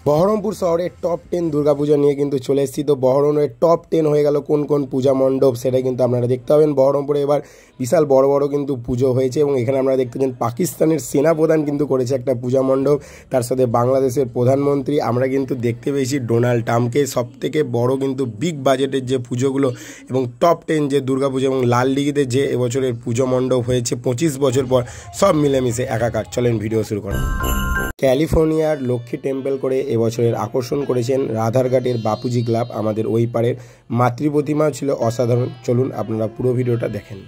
বহরমপুর শহরের টপ 10 দুর্গাপূজা নিয়ে কিন্তু চলে এসেছি। তো বহরমপুরের টপ 10 হয়ে গেল কোন কোন পূজা মণ্ডপ, সেটা কিন্তু আপনারা দেখতে পাবেন। বহরমপুরে এবার বিশাল বড় বড় কিন্তু পুজো হয়েছে এবং এখানে আপনারা দেখতে পাচ্ছেন পাকিস্তানের সেনাপ্রধান কিন্তু করেছে একটা পূজা মণ্ডপ, তার সাথে বাংলাদেশের প্রধানমন্ত্রী। আমরা কিন্তু দেখতে পেয়েছি ডোনাল্ড ট্রাম্পকে। সব থেকে বড় কিন্তু বিগ বাজেটের যে পুজোগুলো এবং টপ 10 যে দুর্গাপূজা এবং লালদিঘিতে যে এবছরের পুজো মণ্ডপ হয়েছে 25 বছর পর, সব মিলেমিশে একাকার। চলেন ভিডিও শুরু করা। ক্যালিফোর্নিয়ার লক্ষ্মী টেম্পল করে এবছরের আকর্ষণ করেছেন রাধারঘাটের বাপুজি ক্লাব। আমাদের ওই পারের মাতৃ প্রতিমাও ছিল অসাধারণ। চলুন আপনারা পুরো ভিডিওটা দেখেন।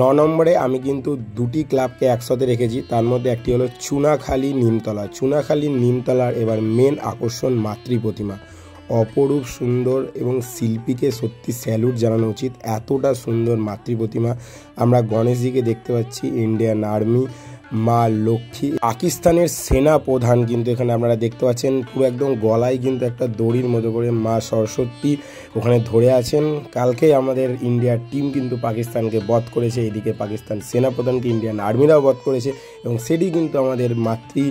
9 নম্বরে আমি কিন্তু দুটি ক্লাবকে একসাথে রেখেছি, তার মধ্যে একটি হলো চুনাখালী নিমতলা। চুনাখালী নিমতলার এবার মেন আকর্ষণ মাতৃ প্রতিমা, অপরূপ সুন্দর এবং শিল্পীকে সত্যি স্যালুট জানানো উচিত। এতটা সুন্দর মাতৃ প্রতিমা আমরা গণেশজিকে দেখতে পাচ্ছি, ইন্ডিয়ান আর্মি, মা লক্ষ্মী, পাকিস্তানের সেনা প্রধান কিন্তু এখানে আপনারা দেখতে পাচ্ছেন। পুরো একদম গলায় কিন্তু একটা দড়ির মতো করে মা সরস্বতী ওখানে ধরে আছেন। কালকেই আমাদের ইন্ডিয়ার টিম কিন্তু পাকিস্তানকে বধ করেছে, এদিকে পাকিস্তান সেনা প্রধানকে ইন্ডিয়ান আর্মিরাও বধ করেছে এবং সেটি কিন্তু আমাদের মাতৃ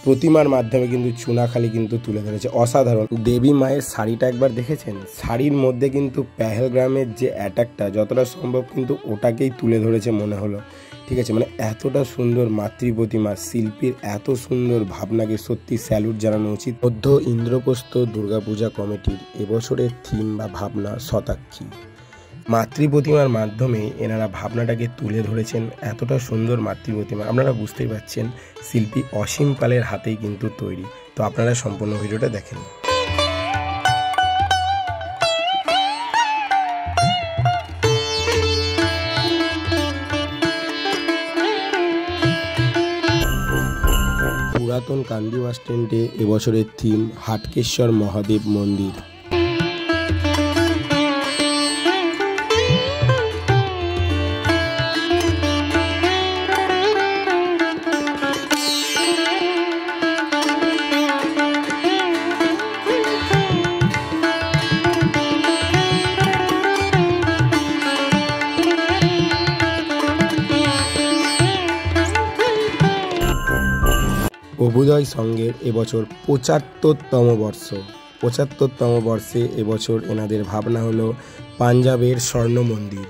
প্রতিমার মাধ্যমে কিন্তু চুনাখালী কিন্তু তুলে ধরেছে। অসাধারণ। দেবী মায়ের শাড়িটা একবার দেখেছেন? শাড়ির মধ্যে কিন্তু পেহেলগ্রামের যে অ্যাটাকটা যতটা সম্ভব কিন্তু ওটাকেই তুলে ধরেছে মনে হলো। ঠিক আছে, মানে এতটা সুন্দর মাতৃ প্রতিমা, শিল্পীর এত সুন্দর ভাবনাকে সত্যি স্যালুট জানানো উচিত। মধ্য ইন্দ্রপ্রস্থ দুর্গাপূজা কমিটির এবছরের থিম বা ভাবনা শতাক্ষী। মাতৃ প্রতিমার মাধ্যমে এনারা ভাবনাটাকে তুলে ধরেছেন। এতটা সুন্দর মাতৃ প্রতিমা আপনারা বুঝতেই পারছেন শিল্পী অসীম পালের হাতেই কিন্তু তৈরি। তো আপনারা সম্পূর্ণ ভিডিওটা দেখেন। পুরাতন কান্দি বাস স্ট্যান্ডে এবছরের থিম হাটকেশ্বর মহাদেব মন্দির। অভ্যুদয় সংঘের এবছর 75তম বর্ষ। 75তম বর্ষে এবছর এনাদের ভাবনা হলো পাঞ্জাবের স্বর্ণ মন্দির।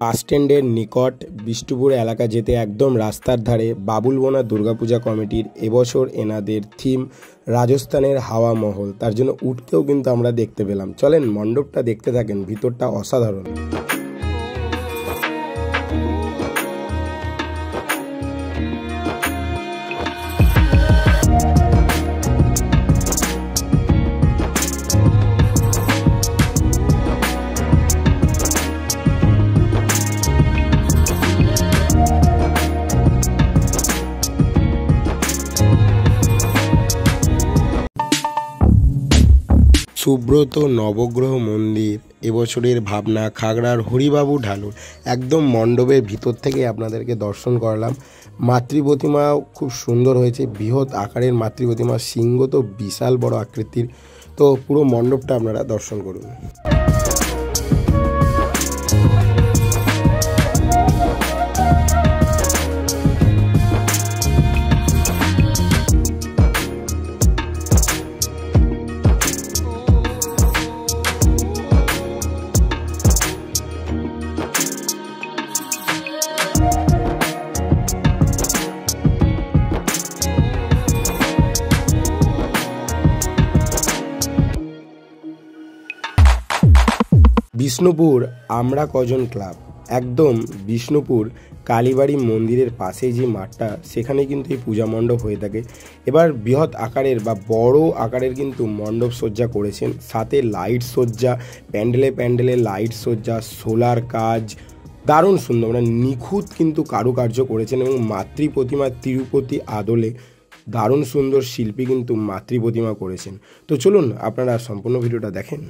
বাসস্ট্যান্ডের নিকট বিষ্ণুপুর এলাকা যেতে একদম রাস্তার ধারে বাবুলবোনা দুর্গাপূজা কমিটির এবছর এনাদের থিম রাজস্থানের হাওয়া মহল। তার জন্য উঠতেও কিন্তু আমরা দেখতে পেলাম। চলেন মণ্ডপটা দেখতে থাকেন, ভিতরটা অসাধারণ। সুব্রত নবগ্রহ মন্দির এবছরের ভাবনা খাগড়ার হরিবাবু ঢালুর। একদম মণ্ডপের ভিতর থেকে আপনাদেরকে দর্শন করালাম। মাতৃ প্রতিমা খুব সুন্দর হয়েছে, বৃহৎ আকারের মাতৃ প্রতিমা, সিংহ তো বিশাল বড় আকৃতির। তো পুরো মণ্ডপটা আপনারা দর্শন করুন। বিষ্ণুপুর আমরা কজন ক্লাব, একদম বিষ্ণুপুর কালীবাড়ি মন্দিরের পাশেই যে মাঠটা, সেখানে কিন্তু এই পূজা মণ্ডপ হয়ে থাকে। এবার বৃহৎ আকারের বা বড় আকারের কিন্তু মণ্ডপ সজ্জা করেছেন, সাথে লাইট সজ্জা, প্যান্ডেলে প্যান্ডেলে লাইট সজ্জা, সোলার কাজ, দারুণ সুন্দর, মানে নিখুঁত কিন্তু কারুকার্য করেছেন। এবং মাতৃ প্রতিমা তিরুপতি আদলে দারুণ সুন্দর শিল্পী কিন্তু মাতৃ প্রতিমা করেছেন। তো চলুন আপনারা সম্পূর্ণ ভিডিওটা দেখেন।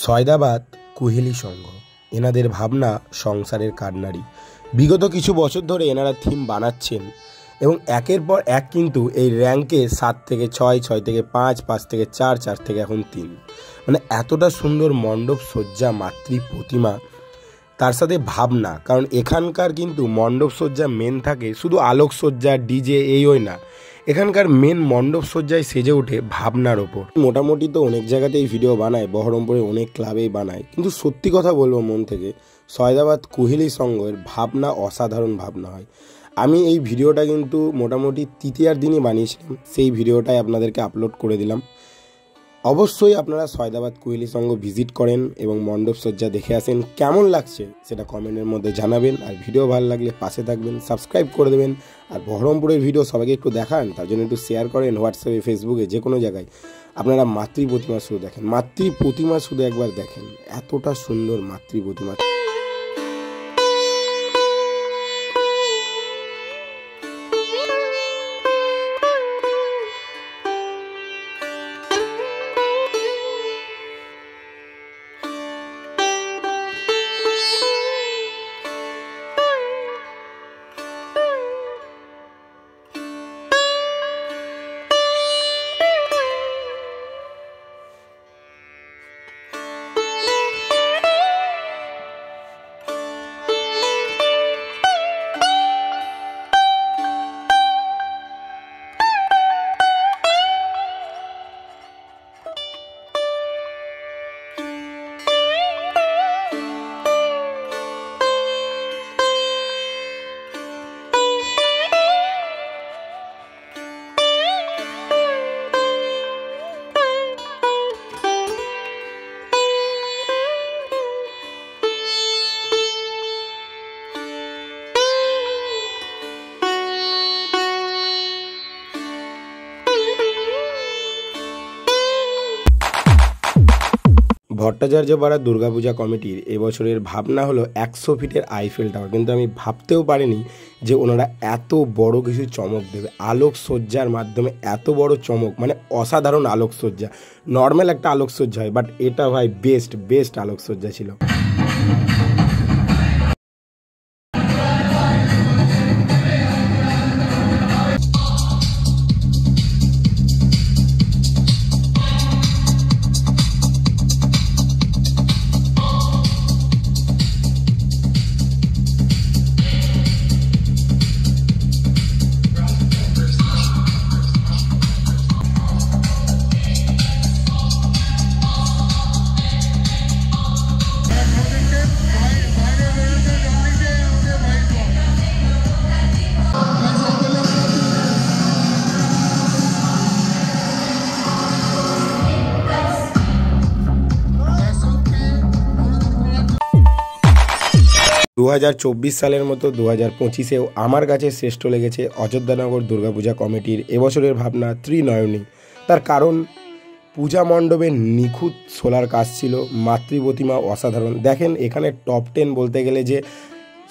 সয়দাবাদ কুহেলি সংঘ, এনাদের ভাবনা সংসারের কান্নারি। বিগত কিছু বছর ধরে এনারা থিম বানাচ্ছেন এবং একের পর এক কিন্তু এই র্যাঙ্কে 7 থেকে 6, 6 থেকে 5, 5 থেকে 4, 4 থেকে এখন 3, মানে এতটা সুন্দর মণ্ডপ সজ্জা, মাতৃ প্রতিমা, তার সাথে ভাবনা। কারণ এখানকার কিন্তু মণ্ডপ সজ্জা মেন থাকে শুধু আলোকসজ্জা, ডিজে ওই না, এখানকার মেন মণ্ডপ সজ্জায় সেজে ওঠে ভাবনার ওপর। মোটামুটি তো অনেক জায়গাতেই ভিডিও বানায়, বহরমপুরে অনেক ক্লাবেই বানায়, কিন্তু সত্যি কথা বলবো মন থেকে, সয়দাবাদ কুহেলি সংঘের ভাবনা অসাধারণ ভাবনা হয়। আমি এই ভিডিওটা কিন্তু মোটামুটি তৃতীয়ার দিনই বানিয়েছিলাম, সেই ভিডিওটাই আপনাদেরকে আপলোড করে দিলাম। অবশ্যই আপনারা সয়দাবাদ কুহেলি সংঘ ভিজিট করেন এবং মণ্ডপ সজ্জা দেখে আসেন। কেমন লাগছে সেটা কমেন্টের মধ্যে জানাবেন, আর ভিডিও ভালো লাগলে পাশে থাকবেন, সাবস্ক্রাইব করে দেবেন। আর বহরমপুরের ভিডিও সবাইকে একটু দেখান, তার জন্য একটু শেয়ার করেন হোয়াটসঅ্যাপে, ফেসবুকে, যে কোনো জায়গায়। আপনারা মাতৃ প্রতিমা শুধু দেখেন, মাতৃ প্রতিমা শুধু একবার দেখেন, এতটা সুন্দর মাতৃ প্রতিমা। ভট্টাচার্যপাড়া দুর্গাপূজা কমিটির এবছরের ভাবনা হলো 100 ফিটের আইফেল টাওয়ার। কিন্তু আমি ভাবতেও পারিনি যে ওনারা এত বড় কিছু চমক দেবে, আলোকসজ্জার মাধ্যমে এত বড় চমক, মানে অসাধারণ আলোকসজ্জা। নর্মাল একটা আলোকসজ্জা হয়, বাট এটা ভাই বেস্ট আলোকসজ্জা ছিল। 2024 সালের মতো 2025-এও আমার কাছে শ্রেষ্ঠ লেগেছে অযোধ্যানগর দুর্গাপূজা কমিটির এবছরের ভাবনা ত্রিনয়নী। তার কারণ পূজা মণ্ডপে নিখুঁত সোলার কাজ ছিল, মাতৃ প্রতিমা অসাধারণ। দেখেন এখানে টপ 10 বলতে গেলে যে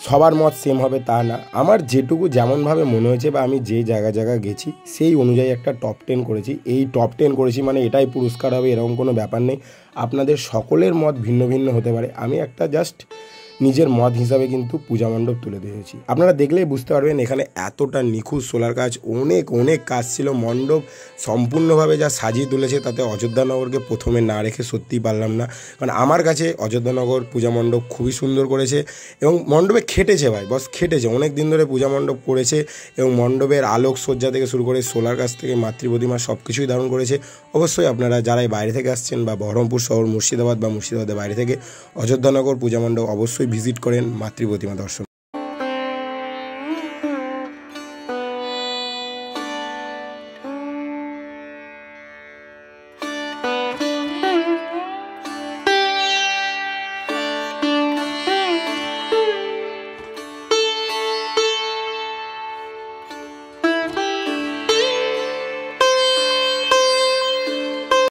সবার মত সেম হবে তা না, আমার যেটুকু যেমনভাবে মনে হয়েছে বা আমি যে জায়গা গেছি সেই অনুযায়ী একটা টপ 10 করেছি। এই টপ 10 করেছি মানে এটাই পুরস্কার হবে এরকম কোনো ব্যাপার নেই, আপনাদের সকলের মত ভিন্ন ভিন্ন হতে পারে। আমি একটা জাস্ট নিজের মত হিসাবে কিন্তু পূজা মণ্ডপ তুলে দিয়েছি। আপনারা দেখলেই বুঝতে পারবেন এখানে এতটা নিখুঁত সোলার কাজ, অনেক কাজ ছিল। মণ্ডপ সম্পূর্ণভাবে যা সাজিয়ে তুলেছে তাতে অযোধ্যানগরকে প্রথমে না রেখে সত্যিই পারলাম না, কারণ আমার কাছে অযোধ্যানগর পূজা মণ্ডপ খুবই সুন্দর করেছে এবং মণ্ডপে খেটেছে ভাই, বস খেটেছে, অনেক দিন ধরে পূজা মণ্ডপ করেছে এবং মণ্ডপের আলোকসজ্জা থেকে শুরু করে সোলার কাজ থেকে মাতৃ প্রতিমা সব কিছুই দারুণ করেছে। অবশ্যই আপনারা যারাই বাইরে থেকে আসছেন বা বহরমপুর শহর, মুর্শিদাবাদ বা মুর্শিদাবাদের বাইরে থেকে অযোধ্যানগর পূজা মণ্ডপ অবশ্যই ভিজিট করেন মাতৃ প্রতিমা দর্শন।